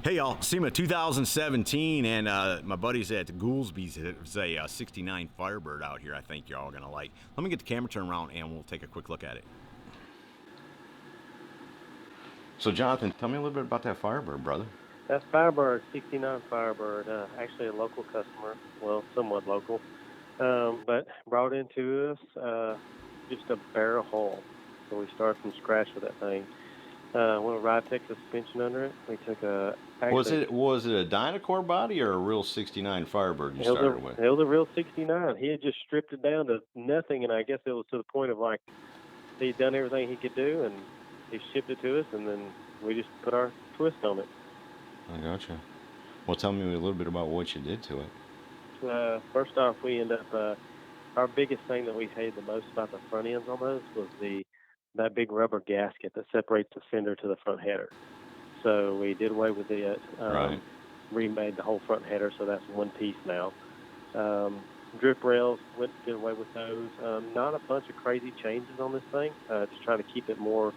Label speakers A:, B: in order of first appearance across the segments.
A: Hey y'all, SEMA 2017, and my buddies at Goolsby's. It's a 69 Firebird out here I think y'all are going to like. Let me get the camera turned around and we'll take a quick look at it. So Jonathan, tell me a little bit about that Firebird, brother.
B: That's Firebird, 69 Firebird, actually a local customer, well, somewhat local, but brought into us just a barrel hull. So we started from scratch with that thing. Went with Ride Tech suspension under it. We took a...
A: Was it a Dynacore body or a real 69 Firebird you started with?
B: It was a real 69. He had just stripped it down to nothing, and I guess it was to the point of like he'd done everything he could do, and he shipped it to us, and then we just put our twist on it.
A: I gotcha. Well, tell me a little bit about what you did to it.
B: First off, we end up our biggest thing that we hated the most about the front ends on those was that big rubber gasket that separates the fender to the front header. So we did away with it,
A: right.
B: Remade the whole front header, so that's one piece now. Drip rails, did away with those. Not a bunch of crazy changes on this thing, just trying to keep it more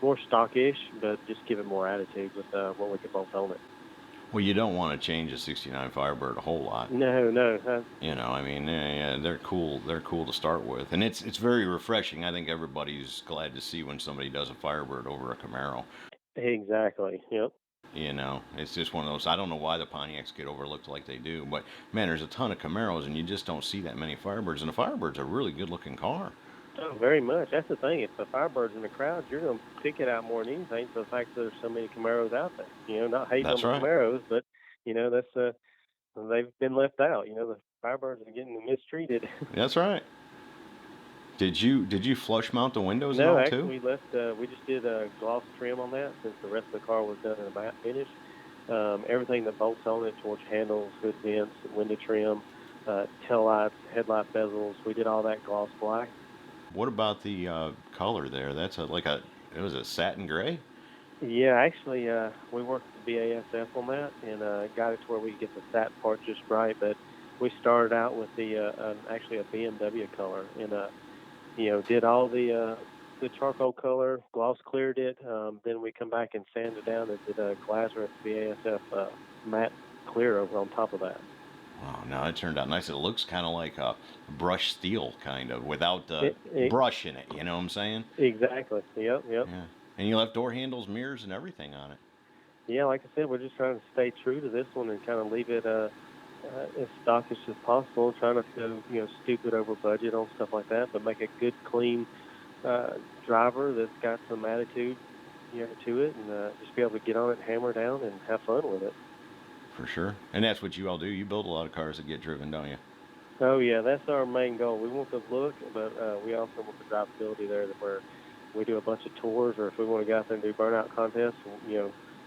B: stockish, but just give it more attitude with what we could bolt on it.
A: Well, you don't want to change a 69 Firebird a whole lot.
B: No.
A: You know, I mean, yeah, they're cool. They're cool to start with, and it's very refreshing. I think everybody's glad to see when somebody does a Firebird over a Camaro.
B: Exactly. Yep.
A: You know, it's just one of those. I don't know why the Pontiacs get overlooked like they do, but man, there's a ton of Camaros, and you just don't see that many Firebirds. And the Firebird's a really good-looking car.
B: Oh, very much. That's the thing. If the Firebird's in the crowd, you're going to pick it out more than anything for the fact that there's so many Camaros out there. You know, not hating on the Camaros, but, you know, that's they've been left out. You know, the Firebirds are getting mistreated.
A: That's right. Did you flush mount the windows
B: no,
A: and all
B: actually,
A: too?
B: we just did a gloss trim on that since the rest of the car was done in a matte finish. Everything that bolts on it, torch handles, hood vents, window trim, tail lights, headlight bezels, we did all that gloss black.
A: What about the color there? That's it was a satin gray?
B: Yeah, actually, we worked with BASF on that and got it to where we could get the satin part just right. But we started out with actually a BMW color and did all the charcoal color, gloss cleared it. Then we come back and sand it down and did a Glazer's BASF matte clear over on top of that.
A: Wow, no, it turned out nice. It looks kind of like a brushed steel, kind of, without the brush in it. You know what I'm saying?
B: Exactly. Yep.
A: Yeah. And you left door handles, mirrors, and everything on it.
B: Yeah, like I said, we're just trying to stay true to this one and kind of leave it as stockish as possible. Trying not to go, stupid over budget on stuff like that, but make a good, clean driver that's got some attitude, to it, and just be able to get on it, hammer down, and have fun with it.
A: For sure. And that's what you all do. You build a lot of cars that get driven, don't you?
B: Oh, yeah, that's our main goal. We want the look, but we also want the drivability there where we do a bunch of tours, or if we want to go out there and do burnout contests,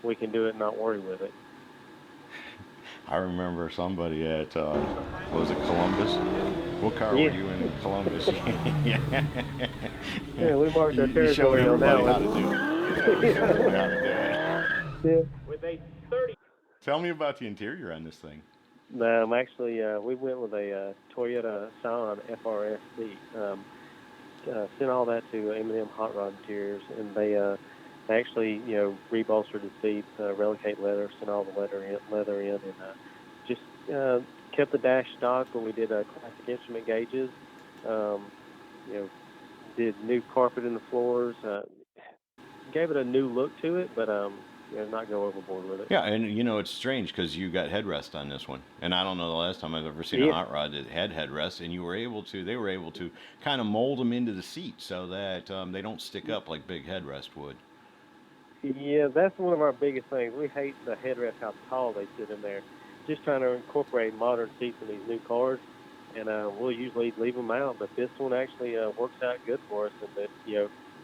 B: we can do it and not worry with it.
A: I remember somebody at, was it Columbus? What car were you in Columbus?
B: Yeah, we marked our territory on that one.
A: How to do it. How to do it.
B: Yeah. We made 30.
A: Tell me about the interior on this thing.
B: Actually, we went with a Toyota Scion FRSD. Sent all that to M&M Hot Rod Interiors, and they actually, rebolstered the seats, relicate leather, sent all the leather in, and just kept the dash stock. But we did classic instrument gauges. Did new carpet in the floors. Gave it a new look to it, but not go overboard with it.
A: Yeah, and it's strange because you got headrest on this one, and I don't know the last time I've ever seen a hot rod that had headrest, and they were able to kind of mold them into the seat so that they don't stick up like big headrest would.
B: Yeah, that's one of our biggest things. We hate the headrest, how tall they sit in there. Just trying to incorporate modern seats in these new cars, and we'll usually leave them out, but this one actually works out good for us, and that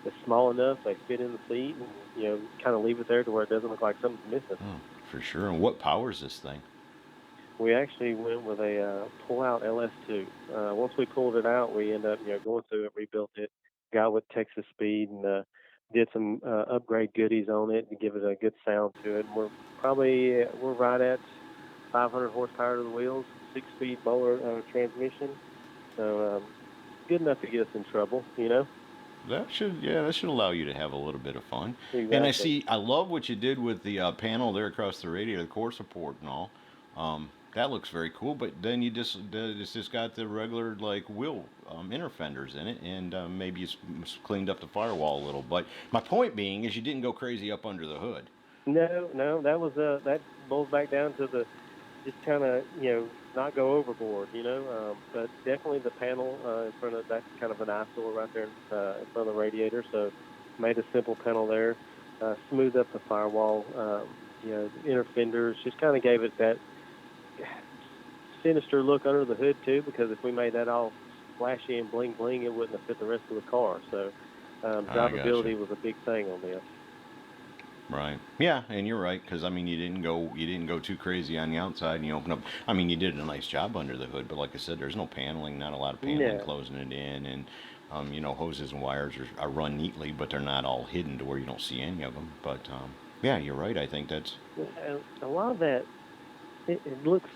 B: it's small enough, they fit in the seat, and kind of leave it there to where it doesn't look like something's missing.
A: Oh, for sure. And what powers this thing?
B: We actually went with a pull-out LS2. Once we pulled it out, we ended up going through it, rebuilt it, got with Texas Speed, and did some upgrade goodies on it to give it a good sound to it. And we're right at 500 horsepower to the wheels, 6-speed Bowler transmission, so good enough to get us in trouble,
A: that should allow you to have a little bit of fun.
B: Exactly.
A: And I love what you did with the panel there across the radiator, the core support and all. That looks very cool. But then it's just got the regular like wheel inner fenders in it, and maybe it's cleaned up the firewall a little. But my point being is you didn't go crazy up under the hood.
B: No, that was that boils back down to the just kind of not go overboard, but definitely the panel in front of that's kind of an eyesore right there in front of the radiator. So made a simple panel there, smoothed up the firewall, the inner fenders, just kind of gave it that sinister look under the hood too. Because if we made that all flashy and bling bling, it wouldn't have fit the rest of the car. So drivability was a big thing on this.
A: Right. Yeah, and you're right, because I mean, you didn't go too crazy on the outside, and you open up. I mean, you did a nice job under the hood, but like I said, there's no paneling, not a lot of paneling closing it in, and hoses and wires are run neatly, but they're not all hidden to where you don't see any of them. But yeah, you're right. I think that's
B: a lot of that. It looks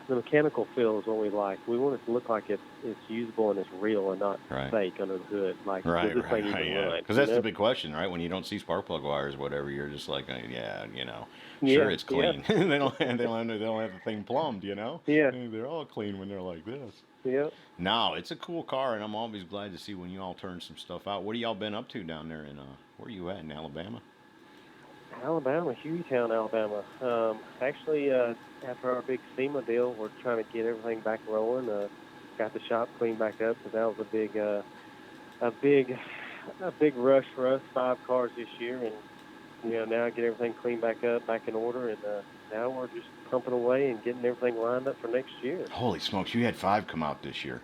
B: the mechanical feel is what we like. We want it to look like it's usable and it's real and not fake under the hood. Like,
A: right.
B: Because
A: that's the big question, right? When you don't see spark plug wires or whatever, you're just like, sure, it's clean. Yeah. they don't have the thing plumbed, Yeah. They're all clean when they're like this.
B: Yeah.
A: No, it's a cool car, and I'm always glad to see when you all turn some stuff out. What have y'all been up to down there in where are you at in Alabama?
B: Alabama, Hueytown, Alabama. Actually, after our big SEMA deal, we're trying to get everything back rolling. Got the shop cleaned back up because that was a big rush for us. 5 cars this year, and now get everything cleaned back up, back in order, and now we're just pumping away and getting everything lined up for next year.
A: Holy smokes! You had 5 come out this year.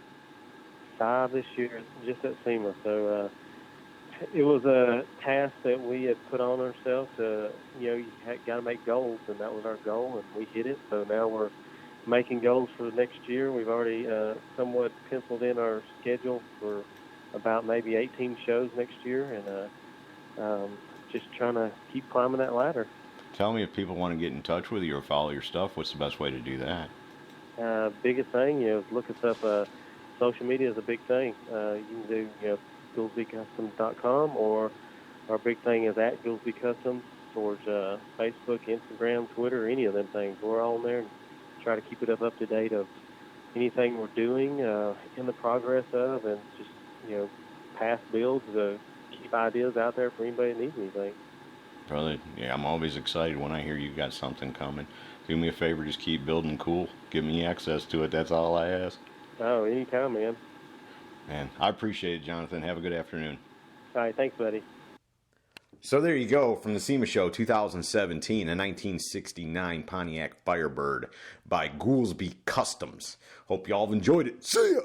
B: 5 this year, just at SEMA. So. It was a task that we had put on ourselves to, you got to make goals, and that was our goal, and we hit it. So now we're making goals for the next year. We've already somewhat penciled in our schedule for about maybe 18 shows next year, and just trying to keep climbing that ladder.
A: Tell me, if people want to get in touch with you or follow your stuff, what's the best way to do that?
B: Biggest thing, look us up. Social media is a big thing. You can do, GoolsbyCustom.com, or our big thing is at Goolsby Custom towards Facebook, Instagram, Twitter, any of them things. We're all on there and try to keep it up to date of anything we're doing, in the progress of, and just, past builds to keep ideas out there for anybody that needs anything.
A: Brother, yeah, I'm always excited when I hear you got something coming. Do me a favor, just keep building cool. Give me access to it. That's all I ask.
B: Oh, anytime, man.
A: Man, I appreciate it, Johnathan. Have a good afternoon.
B: All right, thanks, buddy.
A: So there you go, from the SEMA Show 2017, a 1969 Pontiac Firebird by Goolsby Customs. Hope y'all have enjoyed it. See ya!